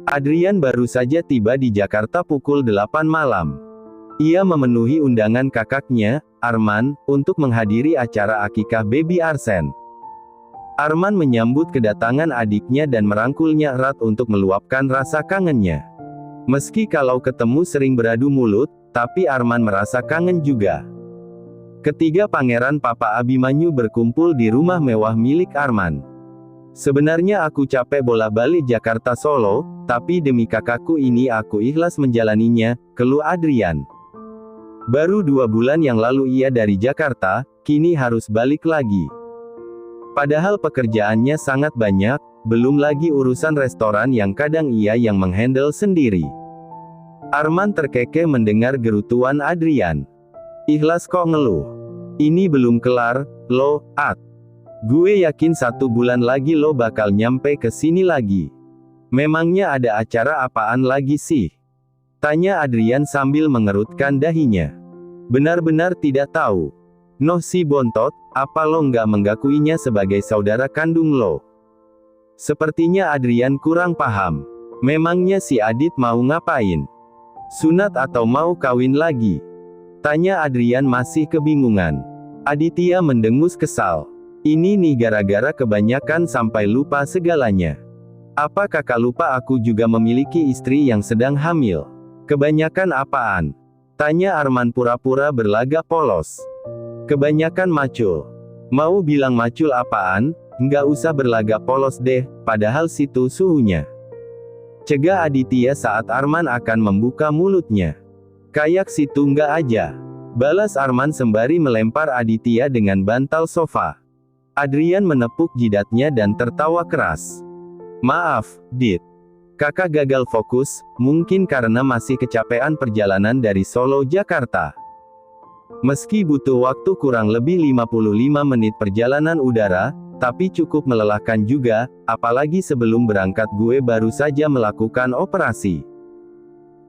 Adrian baru saja tiba di Jakarta pukul 8 malam. Ia memenuhi undangan kakaknya, Arman, untuk menghadiri acara akikah baby Arsen. Arman menyambut kedatangan adiknya dan merangkulnya erat untuk meluapkan rasa kangennya. Meski kalau ketemu sering beradu mulut, tapi Arman merasa kangen juga. Ketiga pangeran Papa Abimanyu berkumpul di rumah mewah milik Arman. Sebenarnya aku capek bolak-balik Jakarta Solo, tapi demi kakakku ini aku ikhlas menjalaninya, keluh Adrian. Baru 2 bulan yang lalu ia dari Jakarta, kini harus balik lagi. Padahal pekerjaannya sangat banyak, belum lagi urusan restoran yang kadang ia yang menghandle sendiri. Arman terkekeh mendengar gerutuan Adrian. Ikhlas kok ngeluh. Ini belum kelar, lo, Ad. Gue yakin 1 bulan lagi lo bakal nyampe ke sini lagi. Memangnya ada acara apaan lagi sih? Tanya Adrian sambil mengerutkan dahinya. Benar-benar tidak tahu. Noh si bontot, apa lo nggak menggakuinya sebagai saudara kandung lo? Sepertinya Adrian kurang paham. Memangnya si Adit mau ngapain? Sunat atau mau kawin lagi? Tanya Adrian masih kebingungan. Aditya mendengus kesal. Ini nih gara-gara kebanyakan sampai lupa segalanya. Apa kakak lupa aku juga memiliki istri yang sedang hamil? Kebanyakan apaan? Tanya Arman pura-pura berlagak polos. Kebanyakan macul. Mau bilang macul apaan? Nggak usah berlagak polos deh, padahal situ suhunya. Cegah Aditya saat Arman akan membuka mulutnya. Kayak situ nggak aja. Balas Arman sembari melempar Aditya dengan bantal sofa. Adrian menepuk jidatnya dan tertawa keras. Maaf, Dit. Kakak gagal fokus, mungkin karena masih kecapean perjalanan dari Solo Jakarta. Meski butuh waktu kurang lebih 55 menit perjalanan udara, tapi cukup melelahkan juga, apalagi sebelum berangkat gue baru saja melakukan operasi.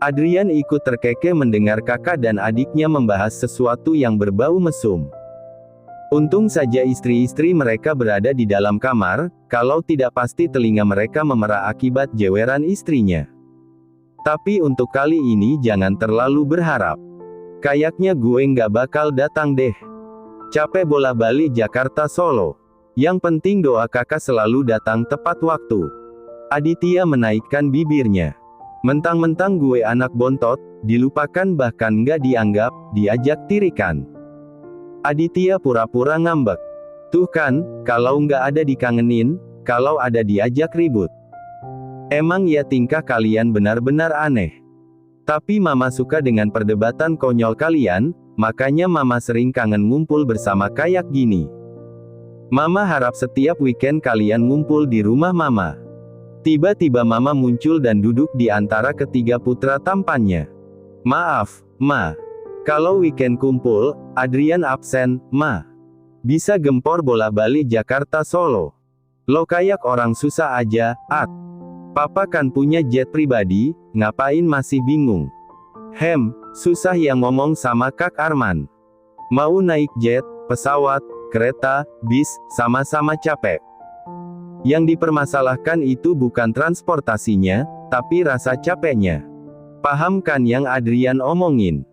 Adrian ikut terkekeh mendengar kakak dan adiknya membahas sesuatu yang berbau mesum. Untung saja istri-istri mereka berada di dalam kamar, kalau tidak pasti telinga mereka memerah akibat jeweran istrinya. Tapi untuk kali ini jangan terlalu berharap. Kayaknya gue nggak bakal datang deh. Capek bolak-balik Jakarta Solo. Yang penting doa kakak selalu datang tepat waktu. Aditya menaikkan bibirnya. Mentang-mentang gue anak bontot, dilupakan bahkan nggak dianggap, diajak tirikan. Aditya pura-pura ngambek. Tuh kan, kalau nggak ada dikangenin, kalau ada diajak ribut. Emang ya tingkah kalian benar-benar aneh. Tapi mama suka dengan perdebatan konyol kalian, makanya mama sering kangen ngumpul bersama kayak gini. Mama harap setiap weekend kalian ngumpul di rumah mama. Tiba-tiba mama muncul dan duduk di antara ketiga putra tampannya. Maaf, Ma. Kalau weekend kumpul, Adrian absen, Ma. Bisa gempor bolak-balik Jakarta Solo. Lo kayak orang susah aja, Ad. Papa kan punya jet pribadi, ngapain masih bingung? Susah yang ngomong sama Kak Arman. Mau naik jet, pesawat, kereta, bis, sama-sama capek. Yang dipermasalahkan itu bukan transportasinya, tapi rasa capeknya. Paham kan yang Adrian omongin?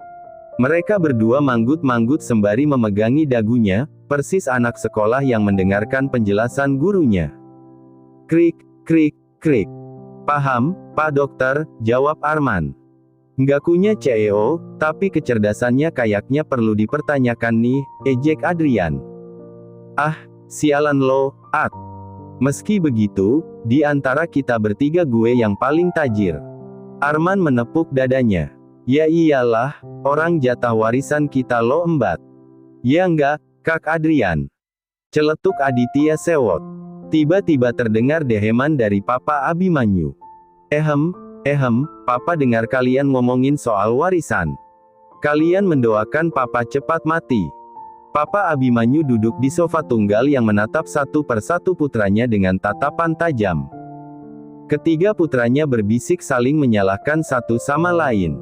Mereka berdua manggut-manggut sembari memegangi dagunya, persis anak sekolah yang mendengarkan penjelasan gurunya. Krik, krik, krik. Paham, Pak Dokter, jawab Arman. Ngakunya CEO, tapi kecerdasannya kayaknya perlu dipertanyakan nih, ejek Adrian. Ah, sialan lo, Ad. Meski begitu, di antara kita bertiga gue yang paling tajir. Arman menepuk dadanya. Ya iyalah, orang jatah warisan kita lo embat. Ya enggak, Kak Adrian. Celetuk Aditya sewot. Tiba-tiba terdengar deheman dari Papa Abimanyu. Papa dengar kalian ngomongin soal warisan. Kalian mendoakan Papa cepat mati. Papa Abimanyu duduk di sofa tunggal yang menatap satu persatu putranya dengan tatapan tajam. Ketiga putranya berbisik saling menyalahkan satu sama lain.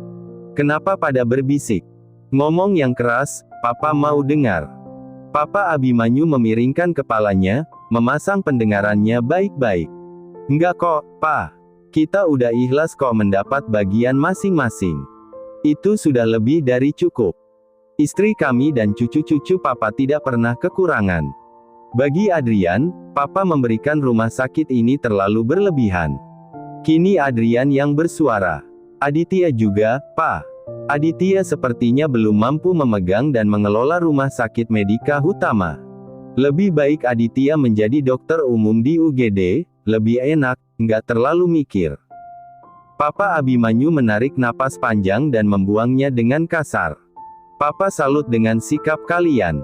Kenapa pada berbisik? Ngomong yang keras, Papa mau dengar. Papa Abimanyu memiringkan kepalanya, memasang pendengarannya baik-baik. Enggak kok, Pa. Kita udah ikhlas kok mendapat bagian masing-masing. Itu sudah lebih dari cukup. Istri kami dan cucu-cucu Papa tidak pernah kekurangan. Bagi Adrian, Papa memberikan rumah sakit ini terlalu berlebihan. Kini Adrian yang bersuara. Aditya juga, Pa. Aditya sepertinya belum mampu memegang dan mengelola rumah sakit Medika Hutama. Lebih baik Aditya menjadi dokter umum di UGD, lebih enak, nggak terlalu mikir. Papa Abimanyu menarik napas panjang dan membuangnya dengan kasar. Papa salut dengan sikap kalian.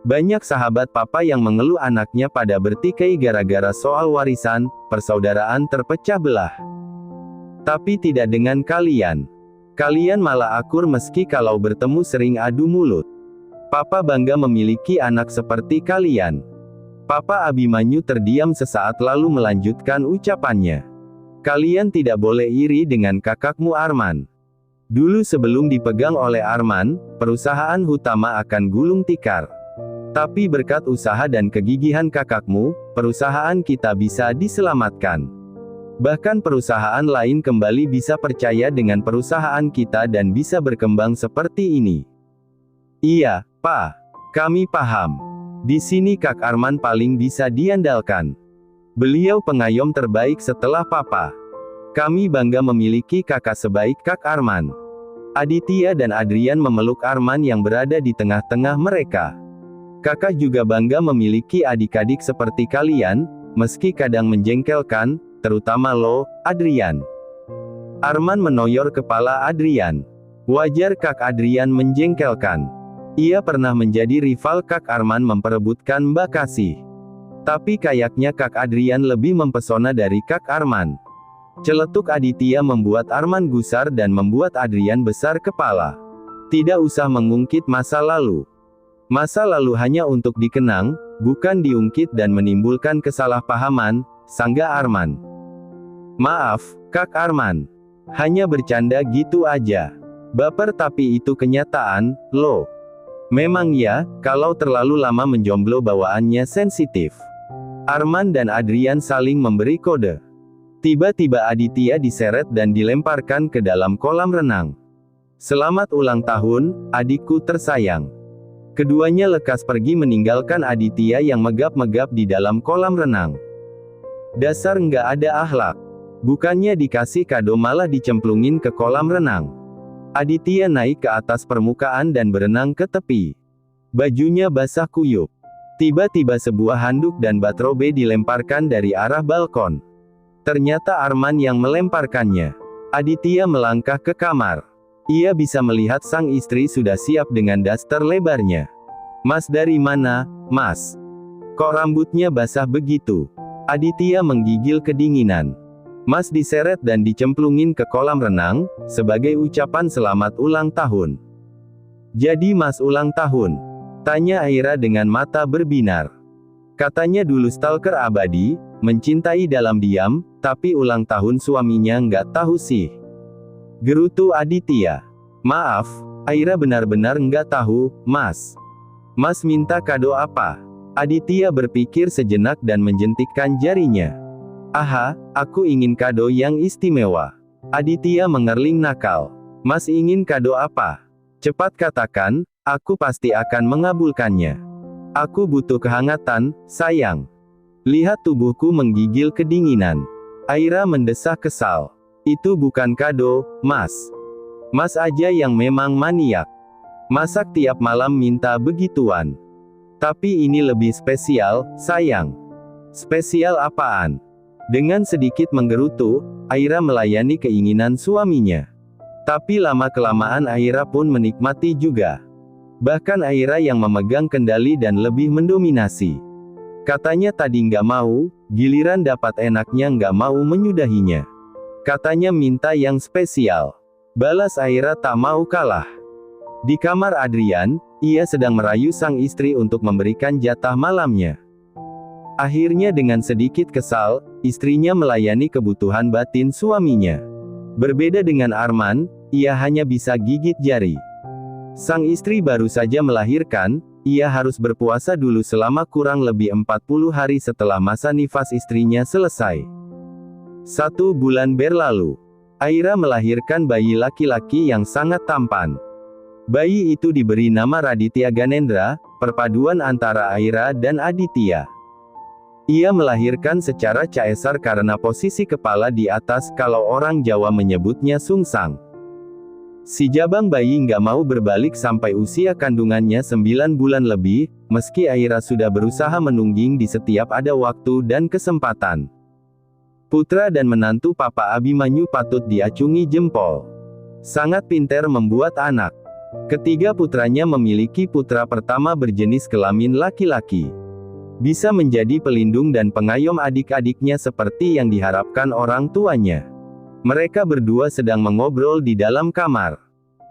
Banyak sahabat Papa yang mengeluh anaknya pada bertikai gara-gara soal warisan, persaudaraan terpecah belah. Tapi tidak dengan kalian. Kalian malah akur meski kalau bertemu sering adu mulut. Papa bangga memiliki anak seperti kalian. Papa Abimanyu terdiam sesaat lalu melanjutkan ucapannya. Kalian tidak boleh iri dengan kakakmu Arman. Dulu sebelum dipegang oleh Arman, perusahaan Hutama akan gulung tikar. Tapi berkat usaha dan kegigihan kakakmu, perusahaan kita bisa diselamatkan. Bahkan perusahaan lain kembali bisa percaya dengan perusahaan kita dan bisa berkembang seperti ini. Iya, Pa. Kami paham. Di sini Kak Arman paling bisa diandalkan. Beliau pengayom terbaik setelah Papa. Kami bangga memiliki kakak sebaik Kak Arman. Aditya dan Adrian memeluk Arman yang berada di tengah-tengah mereka. Kakak juga bangga memiliki adik-adik seperti kalian, meski kadang menjengkelkan, terutama lo, Adrian. Arman menoyor kepala Adrian. Wajar Kak Adrian menjengkelkan. Ia pernah menjadi rival Kak Arman memperebutkan Mbak Kasih. Tapi kayaknya Kak Adrian lebih mempesona dari Kak Arman. Celetuk Aditya membuat Arman gusar dan membuat Adrian besar kepala. Tidak usah mengungkit masa lalu. Masa lalu hanya untuk dikenang, bukan diungkit dan menimbulkan kesalahpahaman, sanggah Arman. Maaf, Kak Arman. Hanya bercanda gitu aja. Baper tapi itu kenyataan, loh. Memang ya, kalau terlalu lama menjomblo bawaannya sensitif. Arman dan Adrian saling memberi kode. Tiba-tiba Aditya diseret dan dilemparkan ke dalam kolam renang. Selamat ulang tahun, adikku tersayang. Keduanya lekas pergi meninggalkan Aditya yang megap-megap di dalam kolam renang. Dasar nggak ada akhlak. Bukannya dikasih kado malah dicemplungin ke kolam renang. Aditya naik ke atas permukaan dan berenang ke tepi. Bajunya basah kuyup. Tiba-tiba sebuah handuk dan batrobe dilemparkan dari arah balkon. Ternyata Arman yang melemparkannya. Aditya melangkah ke kamar. Ia bisa melihat sang istri sudah siap dengan daster lebarnya. Mas dari mana, Mas? Kok rambutnya basah begitu? Aditya menggigil kedinginan. Mas diseret dan dicemplungin ke kolam renang, sebagai ucapan selamat ulang tahun. Jadi Mas ulang tahun? Tanya Aira dengan mata berbinar. Katanya dulu stalker abadi, mencintai dalam diam, tapi ulang tahun suaminya nggak tahu sih. Gerutu Aditya. Maaf, Aira benar-benar nggak tahu, Mas. Mas minta kado apa? Aditya berpikir sejenak dan menjentikkan jarinya. Aha, aku ingin kado yang istimewa. Aditya mengerling nakal. Mas ingin kado apa? Cepat katakan, aku pasti akan mengabulkannya. Aku butuh kehangatan, sayang. Lihat tubuhku menggigil kedinginan. Aira mendesah kesal. Itu bukan kado, Mas. Mas aja yang memang maniak. Masak tiap malam minta begituan. Tapi ini lebih spesial, sayang. Spesial apaan? Dengan sedikit menggerutu, Aira melayani keinginan suaminya. Tapi lama-kelamaan Aira pun menikmati juga. Bahkan Aira yang memegang kendali dan lebih mendominasi. Katanya tadi nggak mau, giliran dapat enaknya nggak mau menyudahinya. Katanya minta yang spesial. Balas Aira tak mau kalah. Di kamar Adrian, ia sedang merayu sang istri untuk memberikan jatah malamnya. Akhirnya dengan sedikit kesal, istrinya melayani kebutuhan batin suaminya. Berbeda dengan Arman, ia hanya bisa gigit jari. Sang istri baru saja melahirkan, ia harus berpuasa dulu selama kurang lebih 40 hari setelah masa nifas istrinya selesai. 1 bulan berlalu. Aira melahirkan bayi laki-laki yang sangat tampan. Bayi itu diberi nama Raditya Ganendra, perpaduan antara Aira dan Aditya. Ia melahirkan secara caesar karena posisi kepala di atas, kalau orang Jawa menyebutnya sungsang. Si jabang bayi nggak mau berbalik sampai usia kandungannya 9 bulan lebih, meski Aira sudah berusaha menungging di setiap ada waktu dan kesempatan. Putra dan menantu Papa Abimanyu patut diacungi jempol. Sangat pintar membuat anak. Ketiga putranya memiliki putra pertama berjenis kelamin laki-laki. Bisa menjadi pelindung dan pengayom adik-adiknya seperti yang diharapkan orang tuanya. Mereka berdua sedang mengobrol di dalam kamar.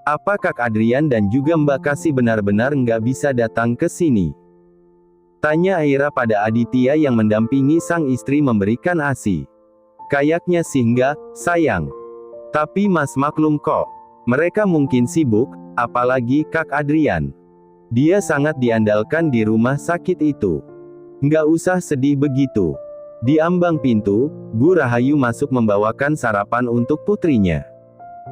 Apa Kak Adrian dan juga Mbak Kasih benar-benar nggak bisa datang ke sini? Tanya Aira pada Aditya yang mendampingi sang istri memberikan ASI. Kayaknya sih nggak, sayang. Tapi Mas maklum kok. Mereka mungkin sibuk, apalagi Kak Adrian. Dia sangat diandalkan di rumah sakit itu. Nggak usah sedih begitu. Di ambang pintu, Bu Rahayu masuk membawakan sarapan untuk putrinya.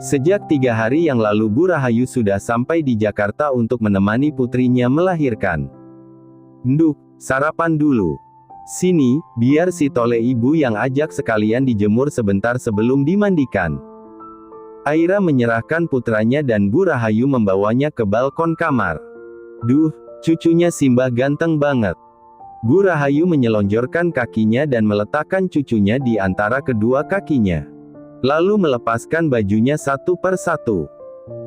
Sejak 3 hari yang lalu Bu Rahayu sudah sampai di Jakarta untuk menemani putrinya melahirkan. Nduk, sarapan dulu. Sini, biar si Tole ibu yang ajak sekalian dijemur sebentar sebelum dimandikan. Aira menyerahkan putranya dan Bu Rahayu membawanya ke balkon kamar. Duh, cucunya Simbah ganteng banget. Bu Rahayu menyelonjorkan kakinya dan meletakkan cucunya di antara kedua kakinya. Lalu melepaskan bajunya satu per satu.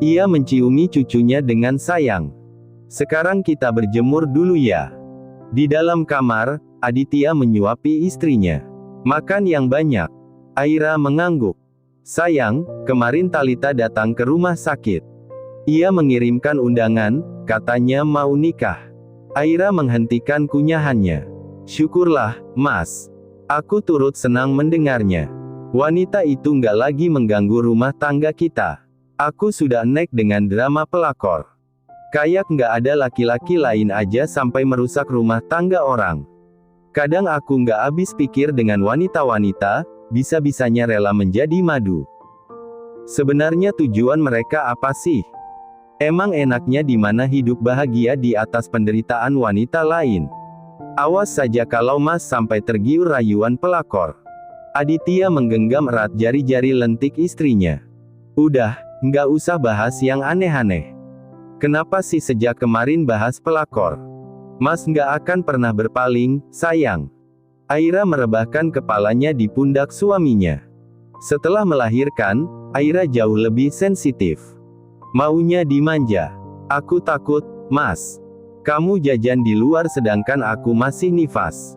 Ia menciumi cucunya dengan sayang. Sekarang kita berjemur dulu ya. Di dalam kamar, Aditya menyuapi istrinya. Makan yang banyak. Aira mengangguk. Sayang, kemarin Talita datang ke rumah sakit. Ia mengirimkan undangan, katanya mau nikah. Aira menghentikan kunyahannya. Syukurlah, Mas. Aku turut senang mendengarnya. Wanita itu nggak lagi mengganggu rumah tangga kita. Aku sudah enek dengan drama pelakor. Kayak nggak ada laki-laki lain aja sampai merusak rumah tangga orang. Kadang aku nggak habis pikir dengan wanita-wanita, bisa-bisanya rela menjadi madu. Sebenarnya tujuan mereka apa sih? Emang enaknya di mana hidup bahagia di atas penderitaan wanita lain? Awas saja kalau Mas sampai tergiur rayuan pelakor. Aditya menggenggam erat jari-jari lentik istrinya. Udah, nggak usah bahas yang aneh-aneh. Kenapa sih sejak kemarin bahas pelakor? Mas nggak akan pernah berpaling, sayang. Aira merebahkan kepalanya di pundak suaminya. Setelah melahirkan, Aira jauh lebih sensitif. Maunya dimanja. Aku takut, Mas. Kamu jajan di luar sedangkan aku masih nifas.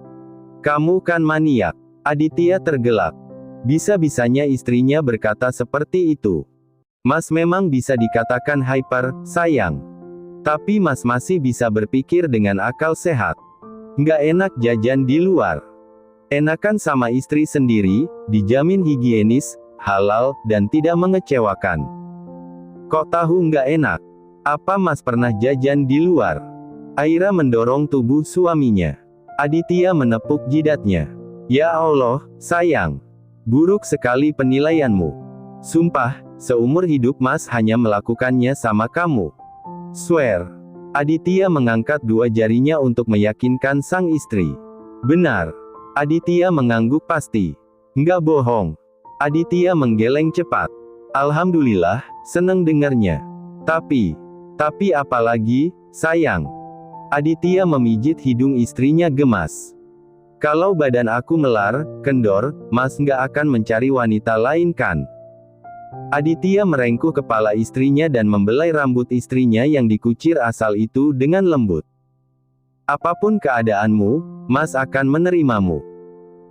Kamu kan maniak. Aditya tergelak. Bisa-bisanya istrinya berkata seperti itu. Mas memang bisa dikatakan hyper, sayang. Tapi Mas masih bisa berpikir dengan akal sehat. Nggak enak jajan di luar. Enakan sama istri sendiri, dijamin higienis, halal, dan tidak mengecewakan. Kok tahu nggak enak? Apa Mas pernah jajan di luar? Aira mendorong tubuh suaminya. Aditya menepuk jidatnya. Ya Allah, sayang. Buruk sekali penilaianmu. Sumpah, seumur hidup Mas hanya melakukannya sama kamu. Swear. Aditya mengangkat 2 jarinya untuk meyakinkan sang istri. Benar. Aditya mengangguk pasti. Nggak bohong. Aditya menggeleng cepat. Alhamdulillah, seneng dengarnya. Tapi apalagi, sayang. Aditya memijit hidung istrinya gemas. Kalau badan aku melar, kendor, Mas nggak akan mencari wanita lain kan? Aditya merengkuh kepala istrinya dan membelai rambut istrinya yang dikucir asal itu dengan lembut. Apapun keadaanmu, Mas akan menerimamu.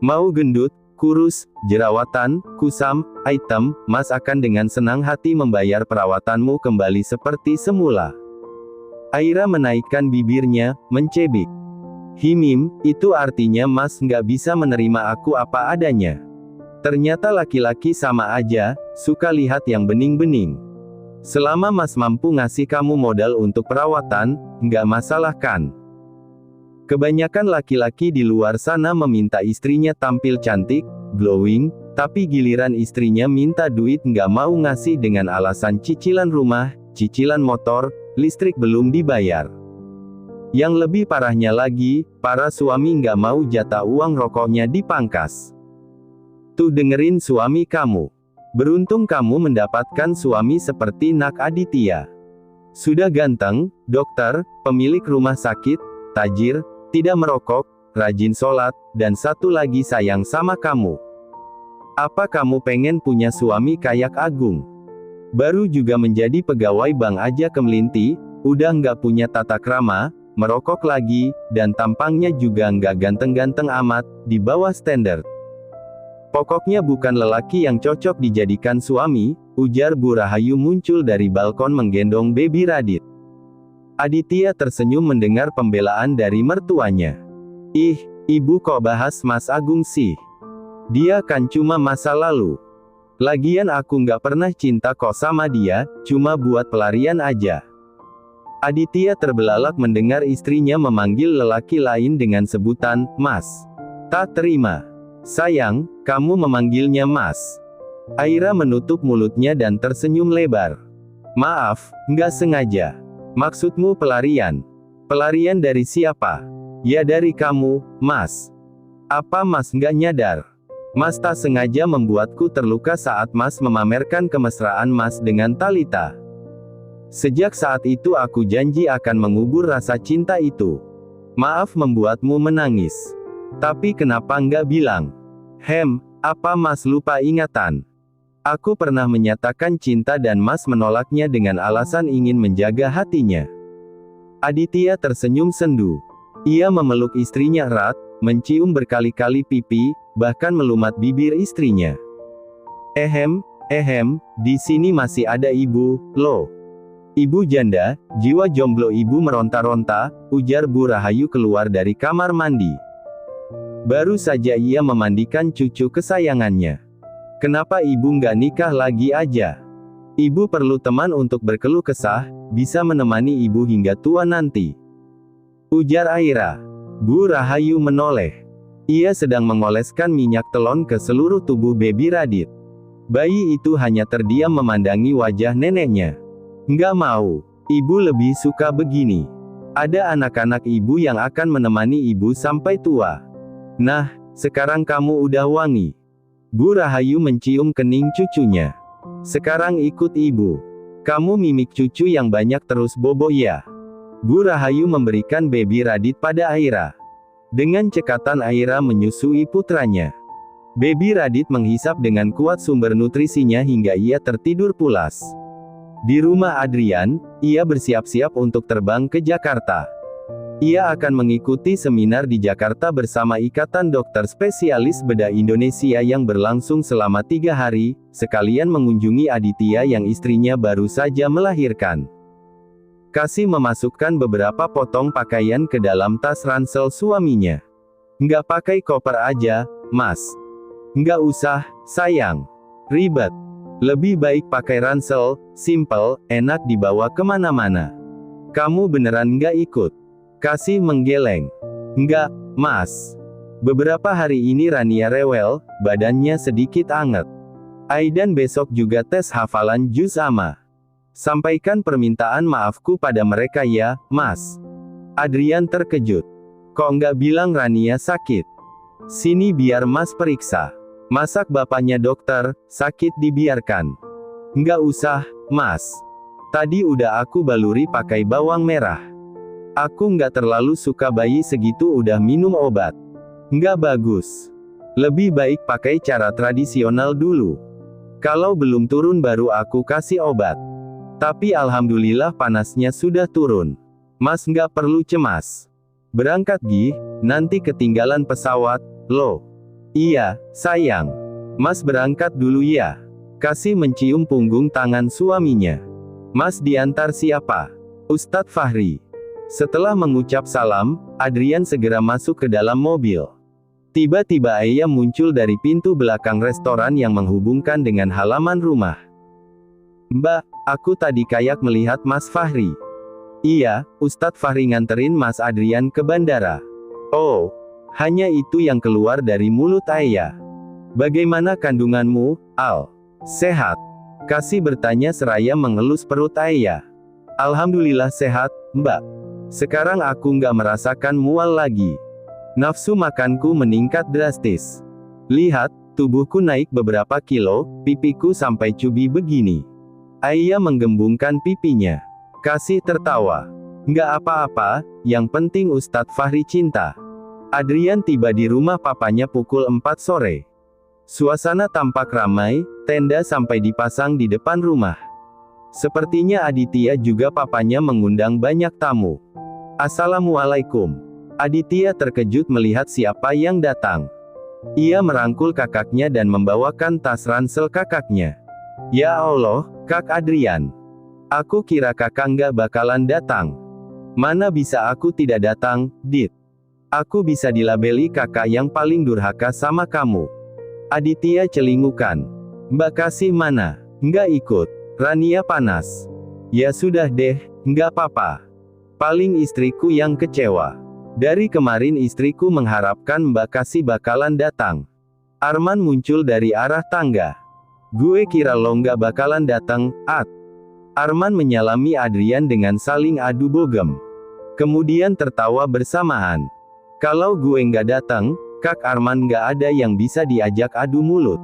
Mau gendut, kurus, jerawatan, kusam, hitam, Mas akan dengan senang hati membayar perawatanmu kembali seperti semula. Aira menaikkan bibirnya, mencebik. Himim, itu artinya Mas nggak bisa menerima aku apa adanya. Ternyata laki-laki sama aja, suka lihat yang bening-bening. Selama Mas mampu ngasih kamu modal untuk perawatan, nggak masalah kan? Kebanyakan laki-laki di luar sana meminta istrinya tampil cantik, glowing, Tapi giliran istrinya minta duit nggak mau ngasih dengan alasan cicilan rumah, cicilan motor, listrik belum dibayar. Yang lebih parahnya lagi, para suami nggak mau jatah uang rokoknya dipangkas. Tuh dengerin suami kamu. Beruntung kamu mendapatkan suami seperti Nak Aditya. Sudah ganteng, dokter, pemilik rumah sakit, tajir, tidak merokok, rajin sholat, dan satu lagi sayang sama kamu. Apa kamu pengen punya suami kayak Agung? Baru juga menjadi pegawai bank aja kemelinti, udah nggak punya tata krama, merokok lagi, dan tampangnya juga nggak ganteng-ganteng amat, di bawah standar. Pokoknya bukan lelaki yang cocok dijadikan suami, ujar Bu Rahayu muncul dari balkon menggendong baby Radit. Aditya tersenyum mendengar pembelaan dari mertuanya. Ih, ibu kok bahas Mas Agung sih? Dia kan cuma masa lalu. Lagian aku nggak pernah cinta kok sama dia, cuma buat pelarian aja. Aditya terbelalak mendengar istrinya memanggil lelaki lain dengan sebutan, Mas. Tak terima. Sayang, kamu memanggilnya Mas. Aira menutup mulutnya dan tersenyum lebar. Maaf, nggak sengaja. Maksudmu pelarian? Pelarian dari siapa? Ya dari kamu, Mas. Apa Mas nggak nyadar? Mas tak sengaja membuatku terluka saat Mas memamerkan kemesraan Mas dengan Talita. Sejak saat itu aku janji akan mengubur rasa cinta itu. Maaf membuatmu menangis. Tapi kenapa nggak bilang? Apa Mas lupa ingatan? Aku pernah menyatakan cinta dan Mas menolaknya dengan alasan ingin menjaga hatinya. Aditya tersenyum sendu. Ia memeluk istrinya erat, mencium berkali-kali pipi, bahkan melumat bibir istrinya. Di sini masih ada ibu, loh. Ibu janda, jiwa jomblo ibu meronta-ronta, ujar Bu Rahayu keluar dari kamar mandi. Baru saja ia memandikan cucu kesayangannya. Kenapa ibu nggak nikah lagi aja? Ibu perlu teman untuk berkeluh kesah, bisa menemani ibu hingga tua nanti. Ujar Aira. Bu Rahayu menoleh. Ia sedang mengoleskan minyak telon ke seluruh tubuh baby Radit. Bayi itu hanya terdiam memandangi wajah neneknya. Nggak mau. Ibu lebih suka begini. Ada anak-anak ibu yang akan menemani ibu sampai tua. Nah, sekarang kamu udah wangi. Bu Rahayu mencium kening cucunya. Sekarang ikut ibu. Kamu mimik cucu yang banyak terus bobo ya. Bu Rahayu memberikan baby Radit pada Aira. Dengan cekatan Aira menyusui putranya. Baby Radit menghisap dengan kuat sumber nutrisinya hingga ia tertidur pulas. Di rumah Adrian, ia bersiap-siap untuk terbang ke Jakarta. Ia akan mengikuti seminar di Jakarta bersama Ikatan Dokter Spesialis Bedah Indonesia yang berlangsung selama 3 hari, sekalian mengunjungi Aditya yang istrinya baru saja melahirkan. Kasih memasukkan beberapa potong pakaian ke dalam tas ransel suaminya. Nggak pakai koper aja, Mas. Nggak usah, sayang. Ribet. Lebih baik pakai ransel, simple, enak dibawa kemana-mana. Kamu beneran nggak ikut? Kasih menggeleng. Nggak, Mas. Beberapa hari ini Rania rewel, badannya sedikit anget. Aidan besok juga tes hafalan juz amma. Sampaikan permintaan maafku pada mereka ya, Mas. Adrian terkejut. Kok nggak bilang Rania sakit? Sini biar Mas periksa. Masak bapaknya dokter, sakit dibiarkan. Nggak usah, Mas. Tadi udah aku baluri pakai bawang merah. Aku nggak terlalu suka bayi segitu udah minum obat. Nggak bagus. Lebih baik pakai cara tradisional dulu. Kalau belum turun baru aku kasih obat. Tapi alhamdulillah panasnya sudah turun. Mas nggak perlu cemas. Berangkat Gi, nanti ketinggalan pesawat, loh. Iya, sayang. Mas berangkat dulu ya. Kasih mencium punggung tangan suaminya. Mas diantar siapa? Ustadz Fahri. Setelah mengucap salam, Adrian segera masuk ke dalam mobil. Tiba-tiba Ayah muncul dari pintu belakang restoran yang menghubungkan dengan halaman rumah. Mbak, aku tadi kayak melihat Mas Fahri. Iya, Ustadz Fahri nganterin Mas Adrian ke bandara. Oh, hanya itu yang keluar dari mulut Ayah. Bagaimana kandunganmu, Al? Sehat? Kasih bertanya seraya mengelus perut Ayah. Alhamdulillah sehat, Mbak. Sekarang aku nggak merasakan mual lagi. Nafsu makanku meningkat drastis. Lihat, tubuhku naik beberapa kilo, pipiku sampai cubi begini. Ayah menggembungkan pipinya. Kasih tertawa. Nggak apa-apa, yang penting Ustadz Fahri cinta. Adrian tiba di rumah papanya pukul 4 sore. Suasana tampak ramai, tenda sampai dipasang di depan rumah. Sepertinya Aditya juga papanya mengundang banyak tamu. Assalamualaikum. Aditya terkejut melihat siapa yang datang. Ia merangkul kakaknya dan membawakan tas ransel kakaknya. Ya Allah, Kak Adrian. Aku kira kakak nggak bakalan datang. Mana bisa aku tidak datang, Dit. Aku bisa dilabeli kakak yang paling durhaka sama kamu. Aditya celingukan. Mbak Kasih mana? Nggak ikut. Rania panas. Ya sudah deh, nggak apa-apa. Paling istriku yang kecewa. Dari kemarin istriku mengharapkan Mbak Kasih bakalan datang. Arman muncul dari arah tangga. Gue kira lo nggak bakalan datang, At. Arman menyalami Adrian dengan saling adu bogem. Kemudian tertawa bersamaan. Kalau gue nggak datang, Kak Arman nggak ada yang bisa diajak adu mulut.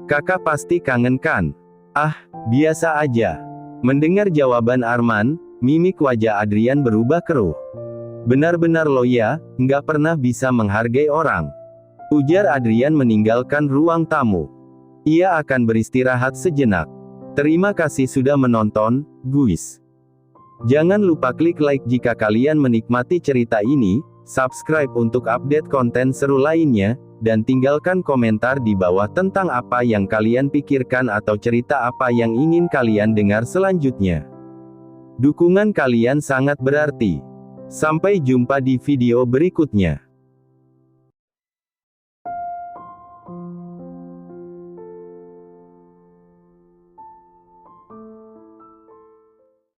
Kakak pasti kangen kan? Ah, biasa aja. Mendengar jawaban Arman, mimik wajah Adrian berubah keruh. Benar-benar lo ya, nggak pernah bisa menghargai orang. Ujar Adrian meninggalkan ruang tamu. Ia akan beristirahat sejenak. Terima kasih sudah menonton, guys. Jangan lupa klik like jika kalian menikmati cerita ini, subscribe untuk update konten seru lainnya, dan tinggalkan komentar di bawah tentang apa yang kalian pikirkan atau cerita apa yang ingin kalian dengar selanjutnya. Dukungan kalian sangat berarti. Sampai jumpa di video berikutnya.